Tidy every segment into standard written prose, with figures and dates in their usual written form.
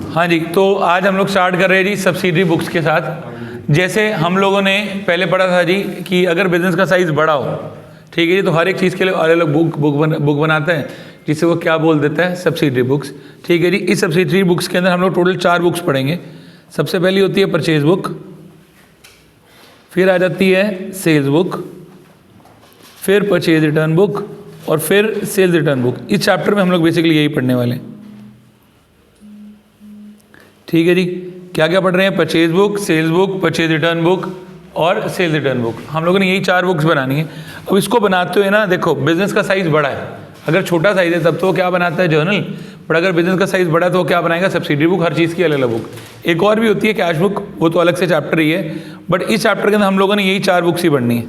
हाँ जी, तो आज हम लोग स्टार्ट कर रहे हैं जी सब्सिडरी बुक्स के साथ। जैसे हम लोगों ने पहले पढ़ा था जी कि अगर बिजनेस का साइज़ बड़ा हो, ठीक है जी, तो हर एक चीज़ के लिए अलग अलग बुक बनाते हैं, जिसे वो क्या बोल देता है, सब्सिडरी बुक्स। ठीक है जी, इस सब्सिडरी बुक्स के अंदर हम लोग टोटल 4 बुक्स पढ़ेंगे। सबसे पहली होती है परचेज बुक, फिर आ जाती है सेल्स बुक, फिर परचेज रिटर्न बुक और फिर सेल्स रिटर्न बुक। इस चैप्टर में हम लोग बेसिकली यही पढ़ने वाले हैं। ठीक है जी, क्या क्या पढ़ रहे हैं? Purchase book, sales book, purchase return book और सेल्स रिटर्न बुक। हम लोगों ने यही 4 बुक्स बनानी है। अब इसको बनाते हुए ना देखो, बिजनेस का साइज़ बड़ा है, अगर छोटा साइज़ है तब तो क्या बनाता है, जर्नल। बट अगर बिजनेस का साइज़ बड़ा है तो क्या बनाएगा, सब्सिडरी बुक। हर चीज़ की अलग अलग बुक। एक और भी होती है कैश बुक, वो तो अलग से चैप्टर ही है, बट इस चैप्टर के अंदर हम लोगों ने यही 4 बुक्स ही पढ़नी है,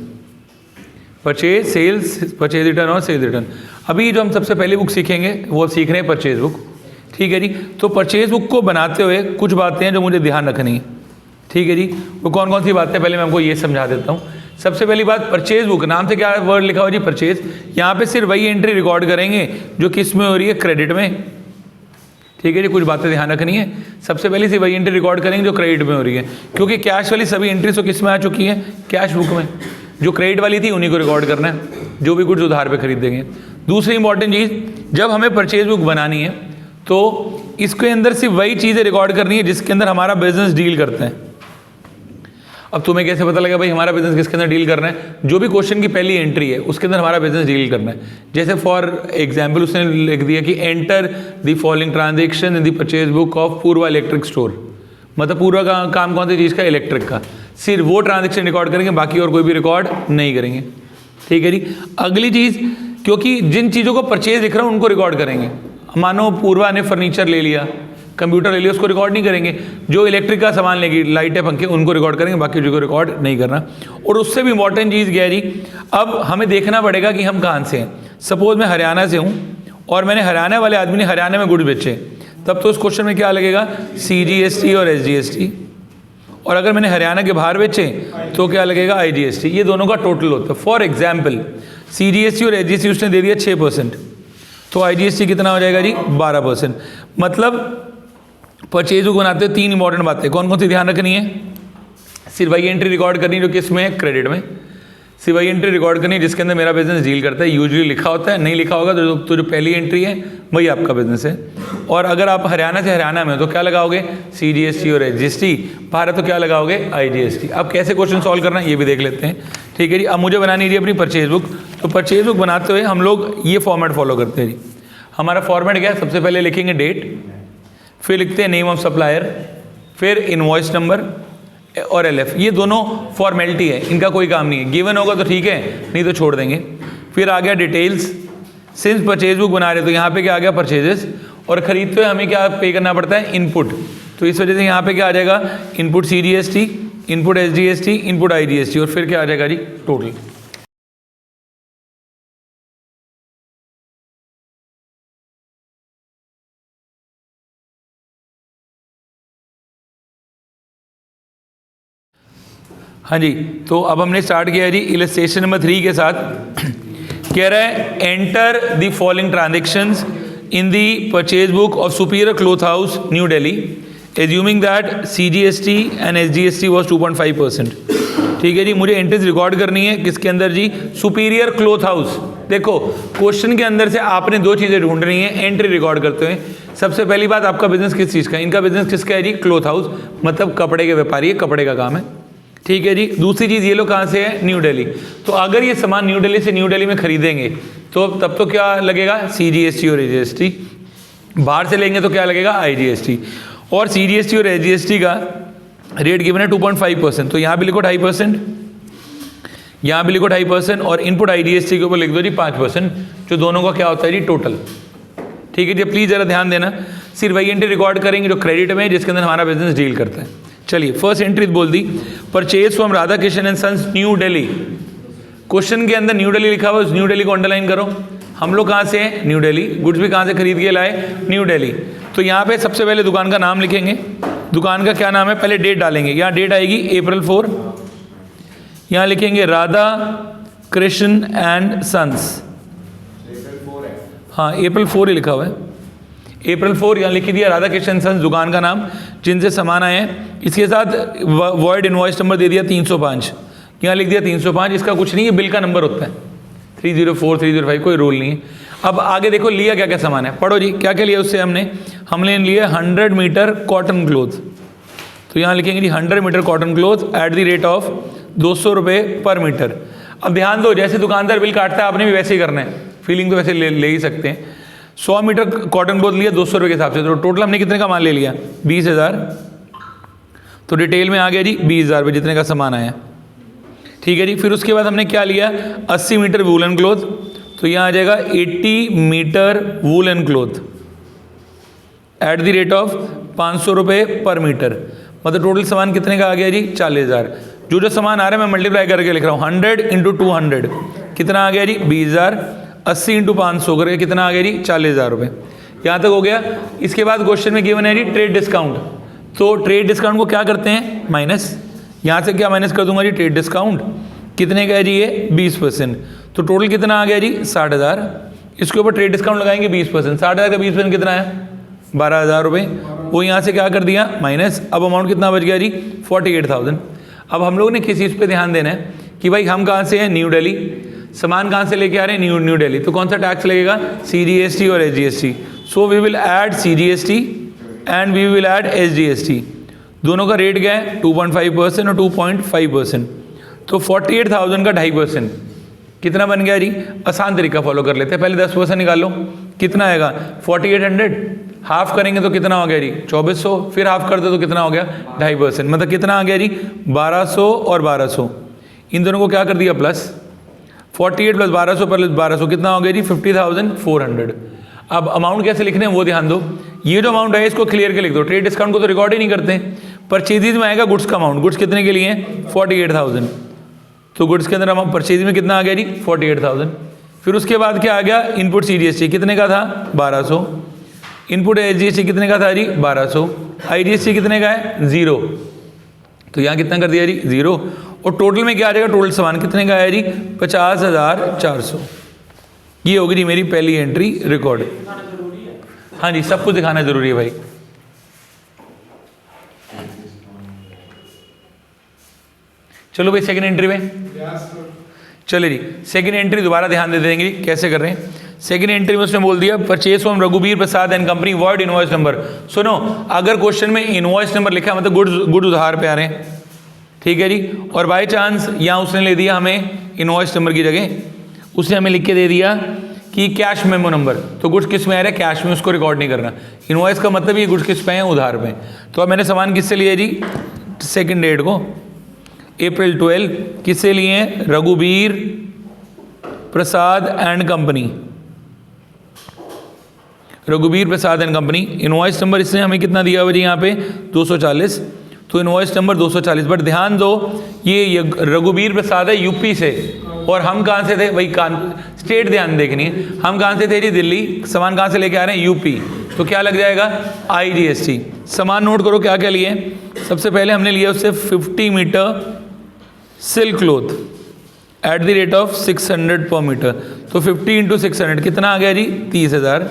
परचेज, सेल्स, परचेज रिटर्न और सेल्स रिटर्न। अभी जो हम सबसे पहली बुक सीखेंगे वो सीख रहे हैं परचेज बुक। ठीक है जी, तो परचेज बुक को बनाते हुए कुछ बातें हैं जो मुझे ध्यान रखनी है। ठीक है जी, वो कौन कौन सी बातें, पहले मैं आपको ये समझा देता हूँ। सबसे पहली बात, परचेज बुक, नाम से क्या वर्ड लिखा हुआ जी, परचेज। यहाँ पे सिर्फ वही एंट्री रिकॉर्ड करेंगे जो किस में हो रही है, क्रेडिट में। ठीक है जी, कुछ बातें ध्यान रखनी है। सबसे पहले से वही एंट्री रिकॉर्ड करेंगे जो क्रेडिट में हो रही है, क्योंकि कैश वाली सभी एंट्री तो किस में आ चुकी है, कैश बुक में। जो क्रेडिट वाली थी उन्हीं को रिकॉर्ड करना है, जो भी कुछ उधार पे खरीदेंगे। दूसरी इंपॉर्टेंट चीज़, जब हमें परचेज बुक बनानी है तो इसके अंदर सिर्फ वही चीज़ें रिकॉर्ड करनी है जिसके अंदर हमारा बिजनेस डील करते हैं। अब तुम्हें कैसे पता लगा भाई हमारा बिजनेस किसके अंदर डील करना है? जो भी क्वेश्चन की पहली एंट्री है उसके अंदर हमारा बिजनेस डील करना है। जैसे फॉर एग्जाम्पल उसने लिख दिया कि enter the following transaction in the purchase book of Purva electric store. मतलब पूर्वा का काम कौन सी चीज़ का, इलेक्ट्रिक का। सिर्फ वो ट्रांजेक्शन रिकॉर्ड करेंगे, बाकी और कोई भी रिकॉर्ड नहीं करेंगे। ठीक है जी, अगली चीज़, क्योंकि जिन चीज़ों को परचेज लिख रहा हूँ उनको रिकॉर्ड करेंगे। मानो पूर्वा ने फर्नीचर ले लिया, कंप्यूटर ले लिया, उसको रिकॉर्ड नहीं करेंगे। जो इलेक्ट्रिक का सामान लेगी, लाइटें, पंखे, उनको रिकॉर्ड करेंगे, बाकी जो को रिकॉर्ड नहीं करना। और उससे भी इंपॉर्टेंट चीज़ क्या है जी, अब हमें देखना पड़ेगा कि हम कहाँ से हैं। सपोज मैं हरियाणा से हूँ और मैंने हरियाणा वाले आदमी ने हरियाणा में गुड्स बेचे, तब तो उस क्वेश्चन में क्या लगेगा, CGST और SGST। और अगर मैंने हरियाणा के बाहर बेचे तो क्या लगेगा, IGST। ये दोनों का टोटल होता है। फॉर एग्जाम्पल CGST और SGST उसने दे दिया 6%, तो IGST कितना हो जाएगा जी, 12%। मतलब परचेज बुक बनाते हो 3 इंपॉर्टेंट बातें कौन कौन सी ध्यान रखनी है? सिर्फ वही एंट्री रिकॉर्ड करनी है जो किस में है, क्रेडिट में। सिर्फ वही एंट्री रिकॉर्ड करनी है जिसके अंदर मेरा बिजनेस डील करता है। यूजुअली लिखा होता है, नहीं लिखा होगा तो जो पहली एंट्री है वही आपका बिजनेस है। और अगर आप हरियाणा से हरियाणा में हो तो क्या लगाओगे, CGST और SGST। बाहर तो क्या लगाओगे, IGST। अब कैसे क्वेश्चन सॉल्व करना है ये भी देख लेते हैं। ठीक है जी, अब मुझे बनानी है अपनी परचेज बुक। तो परचेज बुक बनाते हुए हम लोग ये फॉर्मेट फॉलो करते हैं जी। हमारा फॉर्मेट क्या है, सबसे पहले लिखेंगे डेट, फिर लिखते हैं नेम ऑफ सप्लायर, फिर इनवॉइस नंबर और LF। ये दोनों फॉर्मेलिटी है, इनका कोई काम नहीं है। गिवन होगा तो ठीक है, नहीं तो छोड़ देंगे। फिर आ गया डिटेल्स, सिंस परचेज बुक बना रहे तो यहाँ पे क्या आ गया, परचेजेस। और खरीदते हुए हमें क्या पे करना पड़ता है, इनपुट। तो इस वजह से यहाँ पे क्या आ जाएगा, input CGST, input SGST, input IGST और फिर क्या आ जाएगा जी, टोटल। हाँ जी, तो अब हमने स्टार्ट किया है जी इलस्ट्रेशन नंबर 3 के साथ। कह रहा है enter the following transactions in the purchase book of superior cloth house new Delhi, assuming that CGST and SGST was 2.5%। ठीक है जी, मुझे एंट्रीज रिकॉर्ड करनी है किसके अंदर जी, सुपीरियर क्लॉथ हाउस। देखो क्वेश्चन के अंदर से आपने 2 चीज़ें ढूंढनी है एंट्री रिकॉर्ड करते हुए। सबसे पहली बात, आपका बिजनेस किस चीज़ का है, इनका बिजनेस किसका है जी, क्लॉथ हाउस, मतलब कपड़े के व्यापारी है, कपड़े का काम है। ठीक है जी, दूसरी चीज़ ये लोग कहाँ से है, न्यू दिल्ली। तो अगर ये सामान न्यू दिल्ली से न्यू दिल्ली में खरीदेंगे तो तब तो क्या लगेगा, CGST और SGST। बाहर से लेंगे तो क्या लगेगा, IGST। और CGST और SGST का रेट गिवन है 2.5%, तो यहाँ भी लिखो 2.5%, यहाँ भी लिखो 2.5%, और इनपुट IGST के ऊपर लिख दो जी 5%, जो दोनों का क्या होता है जी, टोटल। ठीक है जी, प्लीज़ ज़रा ध्यान देना, सिर्फ वही एंट्री रिकॉर्ड करेंगे जो क्रेडिट में है, जिसके अंदर हमारा बिजनेस डील करता है। चलिए, फर्स्ट एंट्री बोल दी, purchase from Radha Krishna and sons New Delhi. Question के अंदर न्यू दिल्ली लिखा हुआ है, उस न्यू दिल्ली को अंडरलाइन करो। हम लोग कहाँ से हैं, न्यू दिल्ली। गुड्स भी कहाँ से खरीद के लाए, न्यू दिल्ली। तो यहाँ पे सबसे पहले दुकान का नाम लिखेंगे, दुकान का क्या नाम है, पहले डेट डालेंगे। यहाँ डेट आएगी April 4, यहाँ लिखेंगे राधा कृष्ण एंड सन्स। हाँ, April 4 ही लिखा हुआ है। April 4 यहाँ लिख दिया राधा कृष्ण सन्स दुकान का नाम जिनसे सामान आए हैं। इसके साथ वॉइड इनवॉइस नंबर दे दिया 305, यहाँ लिख दिया 305, इसका कुछ नहीं है, बिल का नंबर होता है 304 305, कोई रूल नहीं है। अब आगे देखो लिया क्या क्या सामान है, पढ़ो जी क्या क्या लिया उससे हमने लिया 100 मीटर कॉटन क्लोथ, तो यहाँ लिखेंगे जी 100 meter cotton cloth at the rate of 200 रुपये पर मीटर। अब ध्यान दो, जैसे दुकानदार बिल काटता है आपने भी वैसे ही करना है, फीलिंग तो वैसे ले ही सकते हैं। 100 मीटर कॉटन क्लोथ लिया 200 रुपये के हिसाब से, तो टोटल हमने कितने का माल ले लिया 20,000, तो डिटेल में आ गया जी 20,000 रुपये जितने का सामान आया, ठीक है जी। फिर उसके बाद हमने क्या लिया 80 मीटर वूलन क्लोथ, तो यहाँ आ जाएगा 80 meter woollen cloth at the rate of 500 रुपये पर मीटर, मतलब टोटल सामान कितने का आ गया जी 40,000। जो सामान आ रहा है मैं मल्टीप्लाई करके लिख रहा हूँ, 100 इंटू 200 कितना आ गया जी 20,000, 80 इंटू 500 करके कितना आ गया जी 40,000 रुपये। यहाँ तक हो गया। इसके बाद क्वेश्चन में गिवन है जी ट्रेड डिस्काउंट, तो ट्रेड डिस्काउंट को क्या करते हैं माइनस, यहाँ से क्या माइनस कर दूंगा जी ट्रेड डिस्काउंट, कितने का है जी ये 20%, तो टोटल कितना आ गया जी 60,000। इसके ऊपर ट्रेड डिस्काउंट लगाएंगे 20%, 60,000 का 20% कितना है 12,000 रुपये, वो यहाँ से क्या कर दिया माइनस। अब अमाउंट कितना बच गया जी 48,000। अब हम लोग ने किस चीज़ पे ध्यान देना है कि भाई हम कहाँ से हैं न्यू दिल्ली, सामान कहाँ से लेके आ रहे हैं न्यू दिल्ली, तो कौन सा टैक्स लगेगा CGST और SGST। So we will add CGST and we will add SGST, दोनों का रेट क्या है 2.5% और 2.5%, तो 48,000 का 2.5% कितना बन गया जी। आसान तरीका फॉलो कर लेते हैं, पहले 10% निकाल लो, कितना आएगा 4800, हाफ करेंगे तो कितना हो गया जी 2400, फिर हाफ कर दो तो कितना हो गया 2.5%, मतलब कितना आ गया जी 1200 और 1200, इन दोनों को क्या कर दिया प्लस, 48 प्लस 1200 प्लस 1200 कितना हो गया जी 50,400। अब अमाउंट कैसे लिखने हैं वो ध्यान दो, ये जो अमाउंट है इसको क्लियर के लिख दो, ट्रेड डिस्काउंट को तो रिकॉर्ड ही नहीं करते। परचेजेज में आएगा गुड्स का अमाउंट, गुड्स कितने के लिए 48,000, तो गुड्स के अंदर अमाउंट परचेज में कितना आ गया जी 48,000। फिर उसके बाद क्या आ गया इनपुट CGST कितने का था 1200, इनपुट SGST कितने का था जी 1200, IGST कितने का है 0, तो यहाँ कितना कर दिया जी 0, और टोटल में क्या आ जाएगा टोटल सामान कितने का है जी 50,400। ये होगी जी मेरी पहली एंट्री रिकॉर्ड। हाँ जी सब कुछ दिखाना जरूरी है भाई। चलो भाई सेकंड एंट्री में चले जी, सेकंड एंट्री दोबारा ध्यान दे देंगे कैसे कर रहे हैं। सेकंड एंट्री में उसने बोल दिया purchase from Raghubir Prasad and company void invoice number. सुनो, अगर क्वेश्चन में इनवॉइस नंबर लिखा मतलब गुड्स उधार पे आ रहे हैं, ठीक है जी, और बाय चांस यहाँ उसने ले दिया हमें इनवॉइस नंबर की जगह, उसने हमें लिख के दे दिया कि कैश मेमो नंबर, तो गुड्स किस में आ रहा है कैश में, उसको रिकॉर्ड नहीं करना। इनवॉइस का मतलब ये गुड्स किस पे हैं उधार पे। तो अब मैंने सामान किससे लिया जी सेकंड डेट को April 12, किससे लिए हैं Raghubir Prasad and company, Raghubir Prasad and company. Invoice number इसने हमें कितना दिया हुआ जी यहाँ पे 240, तो इनवॉइस नंबर 240। बट ध्यान दो ये रघुबीर प्रसाद है यूपी से, और हम कहाँ से थे वही स्टेट ध्यान देखनी है, हम कहाँ से थे जी दिल्ली, सामान कहाँ से लेके आ रहे हैं यूपी, तो क्या लग जाएगा IGST। सामान नोट करो क्या क्या लिए, सबसे पहले हमने लिया उससे 50 meter silk cloth at the rate of 600 per metre, तो 50 इंटू 600 कितना आ गया जी 30,000,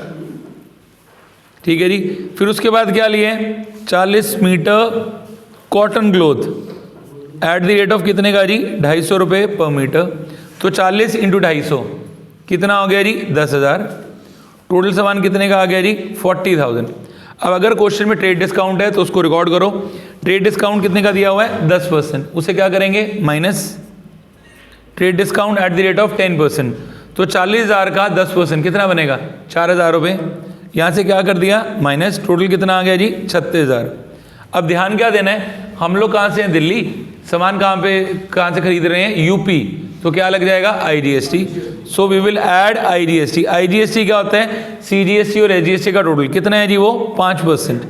ठीक है जी। फिर उसके बाद क्या लिए 40 meter cotton cloth at the rate of कितने का जी 250 रुपये पर मीटर, तो 40 इंटू 250 कितना हो गया जी 10,000। टोटल सामान कितने का आ गया जी 40,000। अब अगर क्वेश्चन में ट्रेड डिस्काउंट है तो उसको रिकॉर्ड करो, ट्रेड डिस्काउंट कितने का दिया हुआ है 10%, उसे क्या करेंगे minus trade discount at the rate of 10%, तो 40,000 का 10% कितना बनेगा 4,000 रुपये, यहाँ से क्या कर दिया माइनस, टोटल कितना आ गया जी 36,000। अब ध्यान क्या देना है, हम लोग कहाँ से हैं दिल्ली, सामान कहाँ से खरीद रहे हैं यूपी, तो क्या लग जाएगा IGST। So we will add IGST। IGST क्या होता है CGST और SGST का टोटल कितना है जी वो 5%,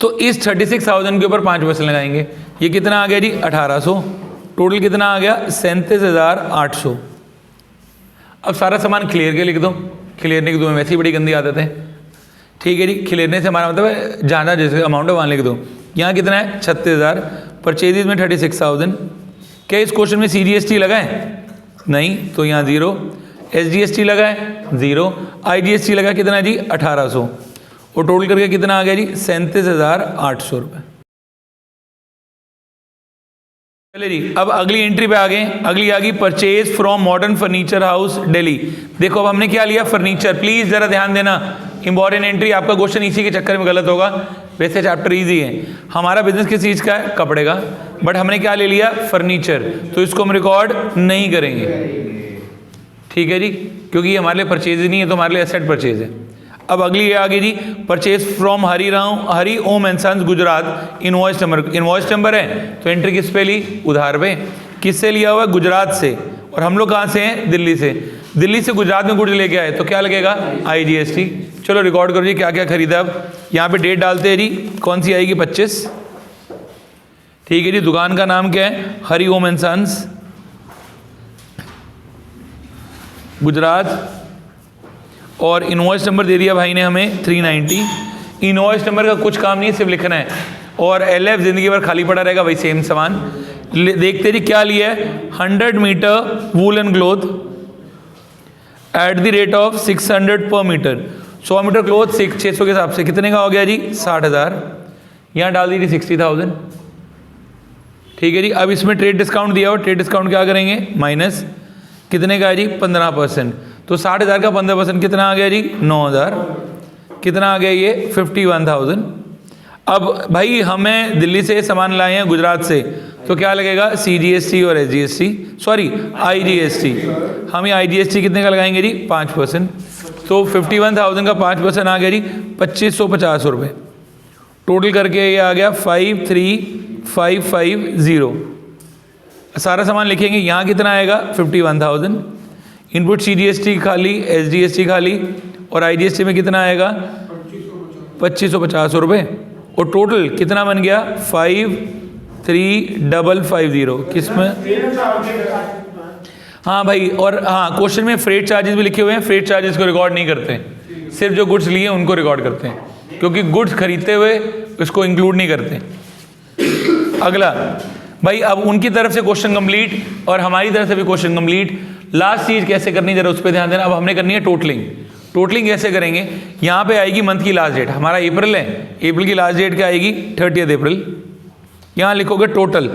तो इस 36,000 के ऊपर 5% लगाएंगे, ये कितना आ गया जी 1800, टोटल कितना आ गया 37,800। अब सारा सामान क्लियर के लिख दो, क्लियरने की दो में वैसे ही बड़ी गंदी आदत है, ठीक है जी। क्लियरने से हमारा मतलब है जहाँ जैसे अमाउंट है वहाँ लिख दो। यहाँ कितना है 36,000, परचेजेज में 36,000। क्या इस क्वेश्चन में CGST लगा है नहीं, तो यहाँ 0, SGST लगा है 0, IGST लगा कितना जी 1800, और टोटल करके कितना आ गया जी 37,800 रुपये। चलिए जी, अब अगली एंट्री पे आ गए। अगली आ गई purchase from modern furniture house Delhi. देखो अब हमने क्या लिया, फर्नीचर। प्लीज जरा ध्यान देना, इंपॉर्टेंट एंट्री, आपका क्वेश्चन इसी के चक्कर में गलत होगा। वैसे चैप्टर इजी है, हमारा बिजनेस किस चीज़ का है, कपड़े का, बट हमने क्या ले लिया, फर्नीचर, तो इसको हम रिकॉर्ड नहीं करेंगे, ठीक है जी, क्योंकि ये हमारे लिए परचेज नहीं है, तो हमारे लिए एसेट परचेज है। अब अगली ये आ गई जी, purchase from Hari Om and sons Gujarat, invoice number है, तो एंट्री किस पे ली, उधार पे। किससे लिया हुआ है, गुजरात से, और हम लोग कहाँ से हैं, दिल्ली से। दिल्ली से गुजरात में गुड्स लेके आए, तो क्या लगेगा, IGST। चलो रिकॉर्ड करो जी क्या क्या खरीदा। अब यहाँ पे डेट डालते हैं जी, कौन सी आएगी, 25, ठीक है जी। दुकान का नाम क्या है, हरी ओम एंड सन्स गुजरात, और इनवॉइस नंबर दे दिया भाई ने हमें 390। इनवॉइस नंबर का कुछ काम नहीं है, सिर्फ लिखना है, और LF जिंदगी भर खाली पड़ा रहेगा, वही सेम सामान। देखते जी क्या लिया है, 100 meter woollen cloth at the rate of 600 per metre. 100 metre cloth 600 के हिसाब से कितने का हो गया जी, 60,000। यहाँ डाल दीजिए 60,000, ठीक है जी। अब इसमें ट्रेड डिस्काउंट दिया हुआ, ट्रेड डिस्काउंट क्या करेंगे, माइनस कितने का है जी, 15%, तो 60,000 का 15% कितना आ गया जी, 9,000। कितना आ गया ये, 51,000। अब भाई हमें दिल्ली से सामान लाए हैं गुजरात से, तो क्या लगेगा, CGST और SGST, सॉरी IGST। हम ये IGST कितने का लगाएंगे जी, 5%, तो 51,000 का 5% आ गया जी 2,550 रुपये। टोटल करके ये आ गया 53,550। सारा सामान लिखेंगे, यहाँ कितना आएगा, 51,000। इनपुट CGST खाली, SGST खाली, और IGST में कितना आएगा, 2,550 रुपये, और टोटल कितना बन गया, 53,550। किस में, हाँ भाई, और हाँ क्वेश्चन में फ्रेट चार्जेस भी लिखे हुए हैं, फ्रेट चार्जेस को रिकॉर्ड नहीं करते हैं, सिर्फ जो गुड्स लिए उनको रिकॉर्ड करते हैं, क्योंकि गुड्स खरीदते हुए इसको इंक्लूड नहीं करते। अगला भाई, अब उनकी तरफ से क्वेश्चन कंप्लीट और हमारी तरफ से भी क्वेश्चन कंप्लीट। लास्ट चीज कैसे करनी जरा उस पर ध्यान देना। अब हमने करनी है टोटलिंग। टोटलिंग कैसे करेंगे, यहाँ पे आएगी मंथ की लास्ट डेट, हमारा अप्रैल है, अप्रैल की लास्ट डेट क्या आएगी, 30 अप्रैल। यहाँ लिखोगे टोटल,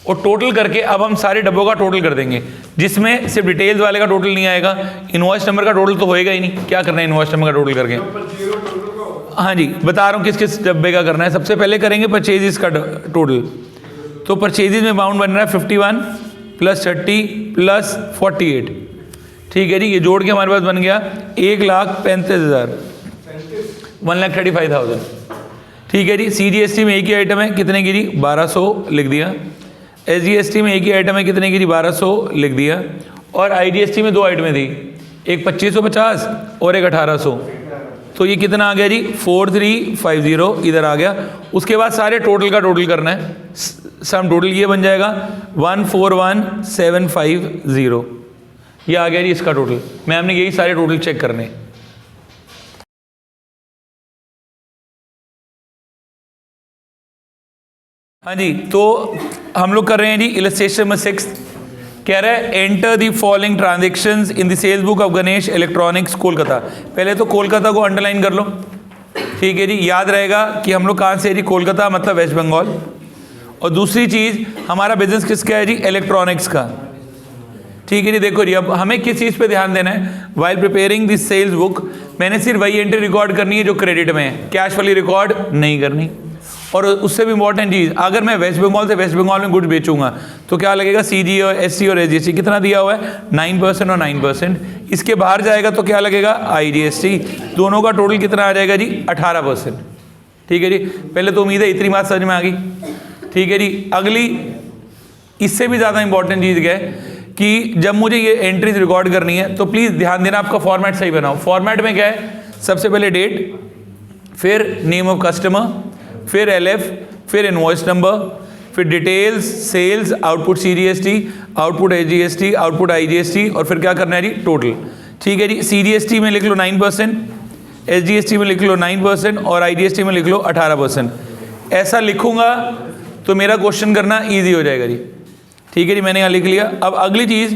और टोटल करके अब हम सारे डब्बों का टोटल कर देंगे, जिसमें सिर्फ डिटेल्स वाले का टोटल नहीं आएगा, इनवॉइस नंबर का टोटल तो होएगा ही नहीं। क्या करना है इनवॉइस नंबर का टोटल करके, हाँ जी बता रहा हूँ किस किस डब्बे का करना है। सबसे पहले करेंगे परचेजेस का टोटल, तो परचेजेस में अमाउंट बन रहा है 51 + 30 + 48, ठीक है जी। ये जोड़ के हमारे पास बन गया 1,35,000, 1,35,000, ठीक है जी। CGST में एक ही आइटम है, कितने की जी, 1,200 लिख दिया। SGST में एक ही आइटम है, कितने की जी, 1,200 लिख दिया। और IGST में 2 आइटमें थी, एक 2,550 और एक 1,800, तो ये कितना आ गया जी, 4,350 इधर आ गया। उसके बाद सारे टोटल का टोटल करना है, सम टोटल ये बन जाएगा 141,750, ये आ गया जी इसका टोटल। मैं हमने यही सारे टोटल चेक करने। हाँ जी, तो हम लोग कर रहे हैं जी इलस्ट्रेशन नंबर 6। कह रहा है enter the following transactions in the sales book of Ganesh electronics Kolkata. पहले तो कोलकाता को अंडरलाइन कर लो, ठीक है जी, याद रहेगा कि हम लोग कहाँ से है जी, कोलकाता मतलब वेस्ट बंगाल। और दूसरी चीज़, हमारा बिजनेस किसका है जी, इलेक्ट्रॉनिक्स का, ठीक है जी। देखो जी, अब हमें किस चीज़ पे ध्यान देना है, while preparing this sales book मैंने सिर्फ वही एंट्री रिकॉर्ड करनी है जो क्रेडिट में है, कैश वाली रिकॉर्ड नहीं करनी। और उससे भी इंपॉर्टेंट चीज़, अगर मैं वेस्ट बंगाल से वेस्ट बंगाल में गुड्स बेचूंगा तो क्या लगेगा, CG और SC और SGST कितना दिया हुआ है, 9% और 9%। इसके बाहर जाएगा तो क्या लगेगा, IGST, दोनों का टोटल कितना आ जाएगा जी, 18%, ठीक है जी। पहले तो उम्मीद है इतनी बात समझ में आ गई, ठीक है जी। अगली इससे भी ज़्यादा इंपॉर्टेंट चीज़ क्या है कि जब मुझे ये एंट्रीज रिकॉर्ड करनी है तो प्लीज़ ध्यान देना, आपका फॉर्मेट सही बनाओ। फॉर्मेट में क्या है, सबसे पहले डेट, फिर नेम ऑफ कस्टमर, फिर LF, फिर इनवॉइस नंबर, फिर details, sales, output CGST, output SGST, output IGST, और फिर क्या करना है जी, टोटल, ठीक है जी। CGST में लिख लो 9%, SGST में लिख लो 9% और IGST में लिख लो 18%। ऐसा लिखूंगा तो मेरा क्वेश्चन करना ईजी हो जाएगा जी, ठीक है जी। मैंने यहाँ लिख लिया। अब अगली चीज़,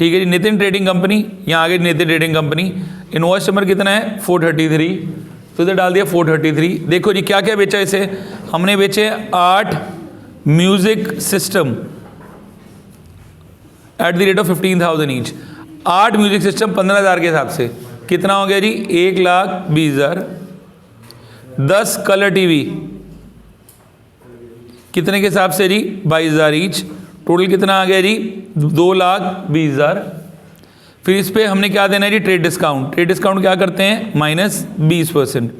ठीक है जी। नितिन ट्रेडिंग कंपनी, यहाँ आगे Nitin trading company, invoice number कितना है 433, तो इधर डाल दिया 433। देखो जी क्या क्या बेचा इसे, हमने बेचे 8 music system eight the rate of 15,000 each. 8 music system 15,000 के हिसाब से कितना हो गया जी 1,20,000। 10 कलर टीवी कितने के हिसाब से जी 22,000 ईच। टोटल कितना आ गया जी 2,20,000। फिर इस पे हमने क्या देना है जी ट्रेड डिस्काउंट। ट्रेड डिस्काउंट क्या करते हैं -20%,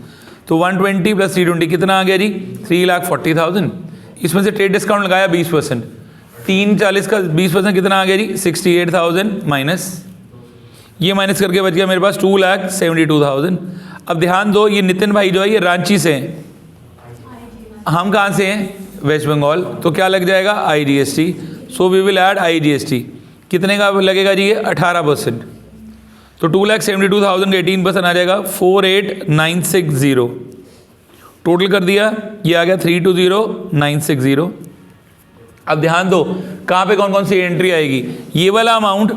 तो 120 + 320 कितना आ गया जी 3,40,000। इसमें से ट्रेड डिस्काउंट लगाया 20%, 340 का 20% कितना आ गया जी 68,000 माइनस, ये माइनस करके बच गया मेरे पास 2,72,000। अब ध्यान दो ये नितिन भाई जो है ये रांची से हैं, हम कहाँ से हैं वेस्ट बंगाल, तो क्या लग जाएगा IGST। So we will add IGST। कितने का लगेगा जी ये 18%, तो 2,72,000 का 18% आ जाएगा 48,960। टोटल कर दिया ये आ गया 320,960। अब ध्यान दो कहाँ पे कौन कौन सी एंट्री आएगी। ये वाला अमाउंट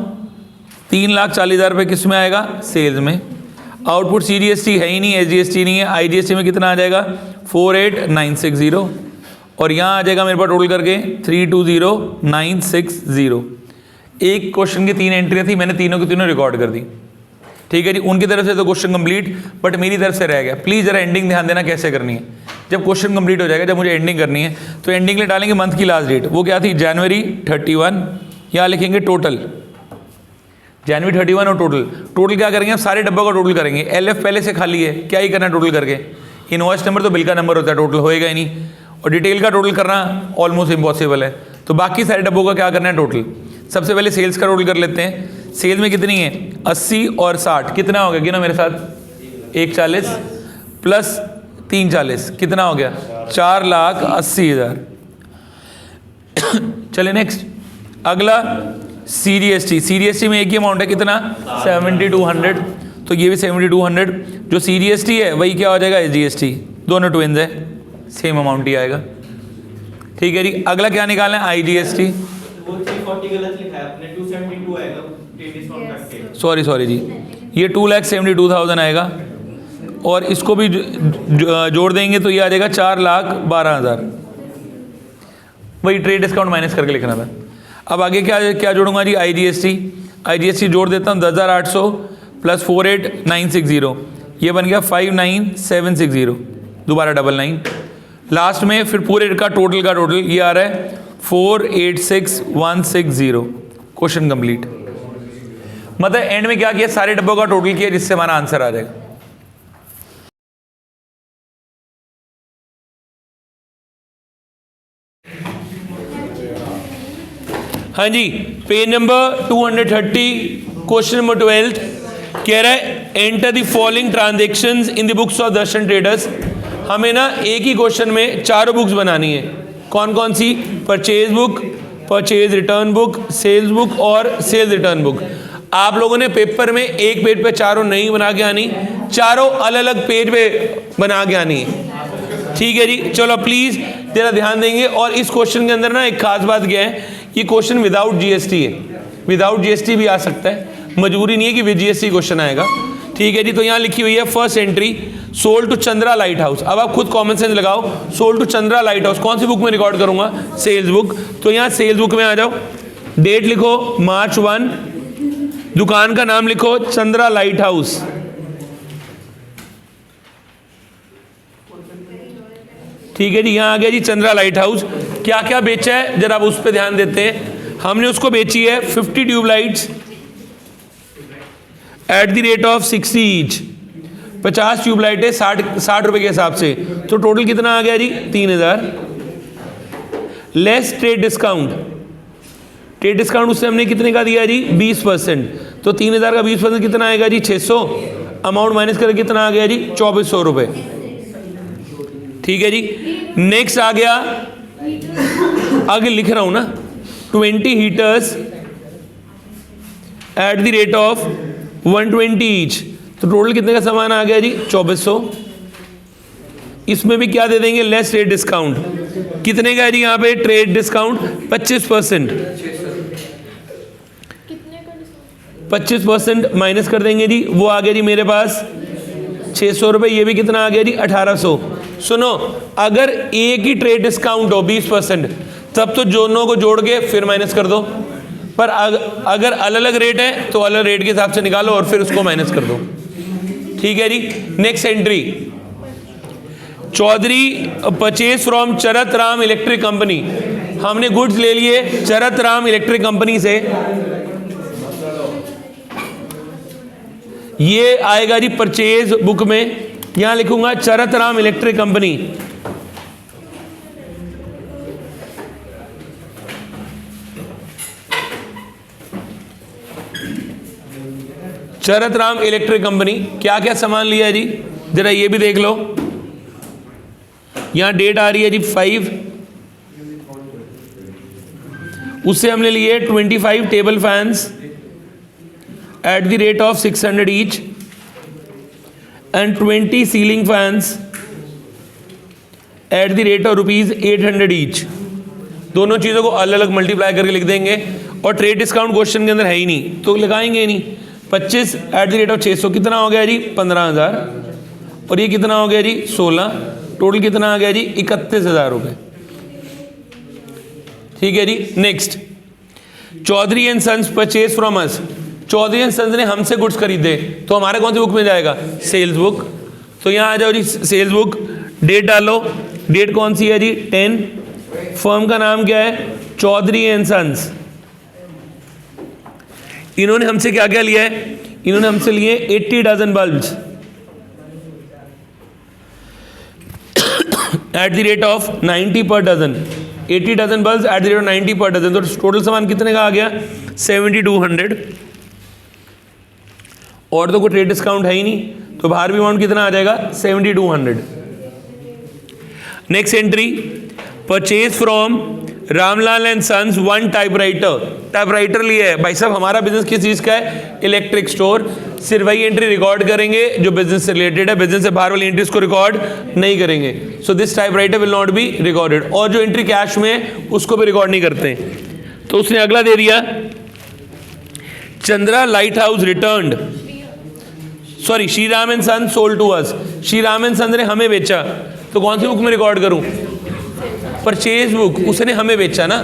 3,40,000 रुपये किस में आएगा सेल्स में। आउटपुट CGST है ही नहीं, SGST नहीं है, IGST में कितना आ जाएगा 48,960, और यहाँ आ जाएगा मेरे पास टोटल करके 320,960। एक क्वेश्चन की 3 एंट्रियाँ थी, मैंने तीनों की तीनों रिकॉर्ड कर दी। ठीक है जी, उनकी तरफ से तो क्वेश्चन कंप्लीट, बट मेरी तरफ से रह गया। प्लीज़ ज़रा एंडिंग ध्यान देना कैसे करनी है। जब क्वेश्चन कंप्लीट हो जाएगा, जब मुझे एंडिंग करनी है, तो एंडिंग में डालेंगे मंथ की लास्ट डेट, वो क्या थी जनवरी 31। यहाँ लिखेंगे टोटल जनवरी 31 और टोटल। टोटल क्या करेंगे, सारे डब्बों का टोटल करेंगे। LF पहले से खाली है, क्या ही करना टोटल करके। इनवॉइस नंबर तो बिल का नंबर होता है, टोटल होएगा ही नहीं, और डिटेल का टोटल करना ऑलमोस्ट इम्पॉसिबल है। तो बाकी सारे डब्बों का क्या करना है टोटल। सबसे पहले सेल्स का टोटल कर लेते हैं। सेल्स में कितनी है 80 और 60, कितना हो गया गिनो मेरे साथ 140 प्लस 340 कितना हो गया 4,80,000। चले नेक्स्ट, अगला CGST में एक ही अमाउंट है कितना 7,200, तो ये भी 7,200। जो CGST है वही क्या हो जाएगा SGST, दोनों ट्विन्स है, सेम अमाउंट ही आएगा। ठीक है जी, अगला क्या निकालना है IGST। सॉरी जी, ये 2,72,000 आएगा, और इसको भी जोड़ देंगे तो ये आ जाएगा 4,12,000। वही ट्रेड डिस्काउंट माइनस करके लिखना था। अब आगे क्या जोड़ूंगा जी IGST जोड़ देता हूँ 10,800 प्लस 48,960, ये बन गया 59,760, दोबारा 99 लास्ट में। फिर पूरे का टोटल ये आ रहा है 486,160। क्वेश्चन कंप्लीट, मतलब एंड में क्या किया सारे डब्बों का टोटल किया जिससे हमारा आंसर आ जाएगा। हाँ जी, पेज नंबर 230 क्वेश्चन नंबर 12 कह रहा है enter the following transactions in the books of Darshan traders. हमें ना एक ही क्वेश्चन में चारों बुक्स बनानी है। कौन कौन सी, purchase book, purchase return book, sales book और सेल्स रिटर्न बुक। आप लोगों ने पेपर में एक पेज पे चारों नहीं बना के आनी, चारों अलग अलग पेज पे बना के आनी है। ठीक है जी, चलो प्लीज जरा ध्यान देंगे। और इस क्वेश्चन के अंदर ना एक खास बात क्या है, ये क्वेश्चन विदाउट GST है, विदाउट GST भी आ सकता है, मजबूरी नहीं है कि विद GST क्वेश्चन आएगा। ठीक है जी, तो यहाँ लिखी हुई है first entry sold to Chandra light house. अब आप खुद कॉमन सेंस लगाओ, sold to Chandra light house कौन सी बुक में रिकॉर्ड करूंगा, सेल्स बुक। तो यहाँ सेल्स बुक में आ जाओ, डेट लिखो March 1, दुकान का नाम लिखो चंद्रा लाइट हाउस। ठीक है जी, यहाँ आ गया जी चंद्रा लाइट हाउस। क्या क्या बेचा है जरा आप उस पर ध्यान देते हैं। हमने उसको बेची है 50 tubelights at the rate of 60 each. 50 tubelight है 60 रुपए के हिसाब से, तो टोटल कितना आ गया जी 3,000 less trade discount. Trade discount उससे हमने कितने का दिया जी 20%, तो 3,000 का 20% कितना आएगा जी 600। अमाउंट माइनस करके कितना आ गया जी 2,400 रुपये। ठीक है जी, नेक्स्ट आ गया, आगे लिख रहा हूं ना 20 heaters eight the rate of 120 each, तो टोटल कितने का सामान आ गया जी 2,400। इसमें भी क्या दे देंगे लेस ट्रेड डिस्काउंट, कितने का है जी यहाँ पे ट्रेड डिस्काउंट 25%। 25% माइनस कर देंगे जी, वो आ गया जी मेरे पास 600 रुपये। ये भी कितना आ गया जी 1800। सुनो, अगर एक ही ट्रेड डिस्काउंट हो 20%, तब तो दोनों को जोड़ के फिर माइनस कर दो, पर अगर अलग अलग रेट है तो अलग रेट के हिसाब से निकालो और फिर उसको माइनस कर दो। ठीक है जी। Next entry, Chaudhary purchase from Charat Ram electric company. हमने गुड्स ले लिए चरत राम इलेक्ट्रिक कंपनी से, ये आएगा जी परचेज बुक में, यहां लिखूंगा चरत राम इलेक्ट्रिक कंपनी। चरत राम इलेक्ट्रिक कंपनी क्या क्या सामान लिया है जी, जरा ये भी देख लो। यहां डेट आ रही है जी 5, उससे हमने लिए 25 table fans at the rate of 600 each and 20 ceiling fans at the rate of ₹800 each। दोनों चीज़ों को अलग अलग मल्टीप्लाई करके लिख देंगे, और ट्रेड डिस्काउंट क्वेश्चन के अंदर है ही नहीं तो लगाएंगे ही नहीं। 25 एट द रेट ऑफ 600 कितना हो गया जी 15,000, और ये कितना हो गया जी 16, टोटल कितना आ गया जी 31,000 रुपये। ठीक है जी। Next, Chaudhary and sons purchase from us. Chaudhary and sons ने हमसे गुड्स खरीदे, तो हमारे कौन सी बुक में जाएगा, सेल्स बुक। तो यहाँ आ जाओ जी सेल्स बुक, डेट डालो, डेट कौन सी है जी 10, फर्म का नाम क्या है चौधरी एंड सन्स। इन्होंने हमसे क्या क्या लिया है, इन्होंने हमसे लिए 80 dozen bulbs at the rate of 90 per dozen. 80 dozen bulbs at the rate of 90 per dozen, तो टोटल सामान कितने का आ गया 7200। और तो कोई ट्रेड डिस्काउंट है ही नहीं, तो बाहर भी अमाउंट कितना आ जाएगा 7200। Next entry, purchase from Ramlal and sons 1 typewriter. Typewriter लिया है भाई साहब, हमारा बिजनेस किस चीज़ का है, इलेक्ट्रिक स्टोर। सिर्फ वही एंट्री रिकॉर्ड करेंगे जो बिजनेस से रिलेटेड है, बिजनेस से बाहर वाली एंट्रीज को रिकॉर्ड नहीं करेंगे। So this typewriter will not be recorded, और जो एंट्री कैश में है उसको भी रिकॉर्ड नहीं करते। तो उसने अगला दे दिया, Chandra light house returned, sorry Shri Ram and son sold to us. Shri Ram and son ने हमें बेचा, तो कौन सी बुक में रिकॉर्ड करूं, परचेज बुक। उसने हमें बेचा ना,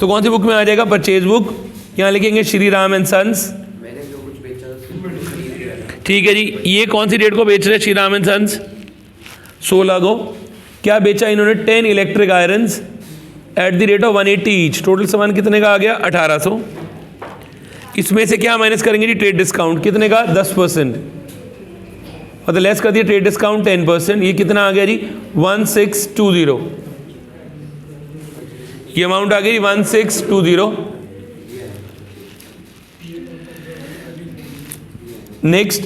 तो कौन सी बुक में आ जाएगा, परचेज बुक। यहां लिखेंगे श्री राम एंड सन्स। ठीक है जी। ये कौन सी डेट को बेच रहे हैं श्री राम एंड सन्स, 16 को। क्या बेचा इन्होंने 10 electric irons eight the rate of 180 each. Total सामान कितने का आ गया 1800। इसमें से क्या माइनस करेंगे जी, ट्रेड डिस्काउंट कितने का 10%, और तो लेस कर दिया ट्रेड डिस्काउंट 10%। ये कितना आ गया जी 1620। ये अमाउंट आ गई 1620। Next,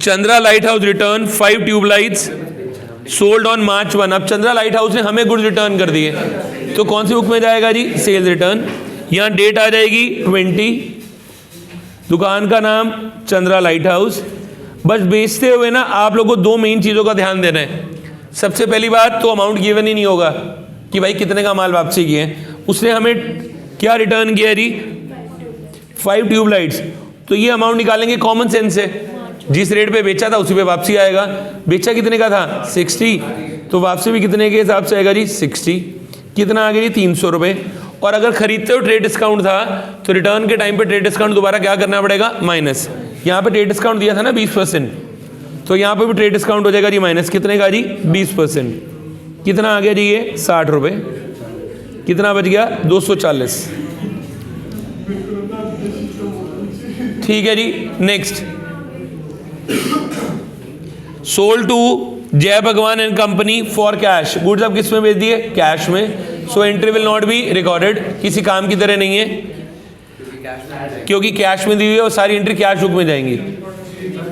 Chandra light house return 5 tubelights sold on March 1। अब चंद्रा लाइट हाउस ने हमें गुड्स रिटर्न कर दिए, तो कौन सी बुक में जाएगा जी, सेल्स रिटर्न। यहां डेट आ जाएगी 20, दुकान का नाम चंद्रा लाइट हाउस। बस बेचते हुए ना आप लोगों को 2 मेन चीज़ों का ध्यान देना है। सबसे पहली बात तो अमाउंट गिवन ही नहीं होगा कि भाई कितने का माल वापसी किए हैं। उसने हमें क्या रिटर्न किया जी 5 ट्यूबलाइट्स, तो ये अमाउंट निकालेंगे कॉमन सेंस से, जिस रेट पे बेचा था उसी पे वापसी आएगा। बेचा कितने का था 60, तो वापसी भी कितने के हिसाब से आएगा जी 60। कितना आ गया जी 300 रुपये। और अगर खरीदते हो ट्रेड डिस्काउंट था, तो रिटर्न के टाइम पे ट्रेड डिस्काउंट दोबारा क्या करना पड़ेगा, माइनस। यहाँ पे ट्रेड डिस्काउंट दिया था ना 20%, तो यहाँ पे भी ट्रेड डिस्काउंट हो जाएगा जी माइनस। कितने का जी 20%। कितना आ गया जी ये 60 रुपये। कितना बच गया 240। ठीक है जी। नेक्स्ट, सोल्ड टू जय भगवान and company for cash. Goods आप किस में बेच दिए, कैश में। So entry will not be recorded, किसी काम की तरह नहीं है, क्योंकि कैश में दी हुई है और सारी एंट्री कैश बुक में जाएंगी।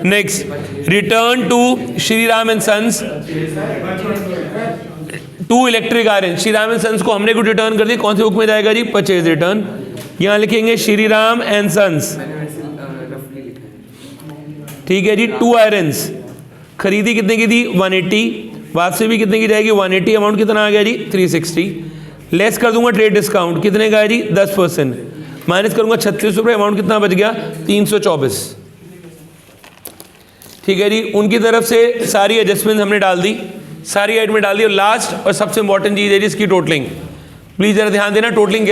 Next, return to Shri Ram and sons 2 electric iron. Shri Ram and sons को हमने कुछ रिटर्न कर दी, कौन सी बुक में जाएगा जी, परचेज रिटर्न। यहां लिखेंगे श्री राम एंड सन्स। ठीक है जी। 2 आयरन्स खरीदी कितने की थी 180, वापसी भी कितने की जाएगी 180। अमाउंट कितना आ गया जी 360। लेस कर दूंगा ट्रेड डिस्काउंट, कितने का है जी 10%। माइनस करूंगा 36 रुपये, अमाउंट कितना बच गया 324। ठीक है जी, उनकी तरफ से सारी एडजस्टमेंट हमने डाल दी, सारी आइटमें डाल दी, और लास्ट और सबसे इंपॉर्टेंट चीज़ है जी इसकी टोटलिंग। प्लीज़ ज़रा ध्यान देना, टोटलिंग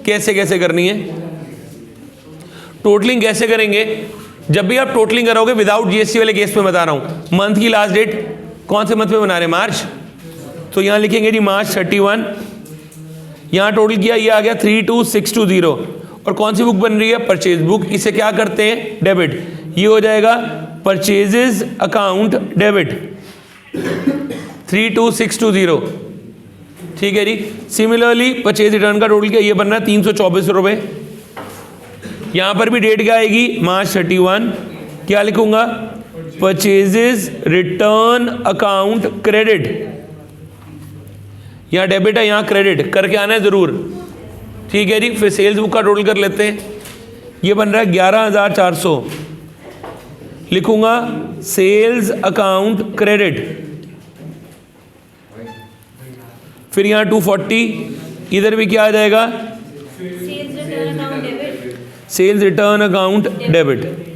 कैसे कैसे करनी है। टोटलिंग कैसे करेंगे, जब भी आप टोटलिंग करोगे विदाउट जीएसटी वाले केस में बता रहा हूँ, मंथ की लास्ट डेट कौन से मंथ में बना रहे हैं, मार्च, तो यहाँ लिखेंगे जी मार्च 31, यहाँ टोटल किया, ये आ गया 32620, और कौन सी बुक बन रही है, परचेज बुक। इसे क्या करते हैं, डेबिट, ये हो जाएगा परचेजेस अकाउंट डेबिट 32620। ठीक है जी, सिमिलरली परचेज रिटर्न का टोटल क्या, ये बन रहा है 324 रुपये। यहाँ पर भी डेट क्या आएगी, मार्च 31, क्या लिखूंगा, परचेजेस रिटर्न अकाउंट क्रेडिट, यहाँ डेबिट है यहाँ क्रेडिट, करके आना है जरूर। ठीक है जी, फिर सेल्स बुक का टोटल कर लेते हैं, ये बन रहा है 11,400, लिखूंगा सेल्स अकाउंट क्रेडिट, फिर यहाँ 240, इधर भी क्या आ जाएगा, सेल्स रिटर्न अकाउंट डेबिट।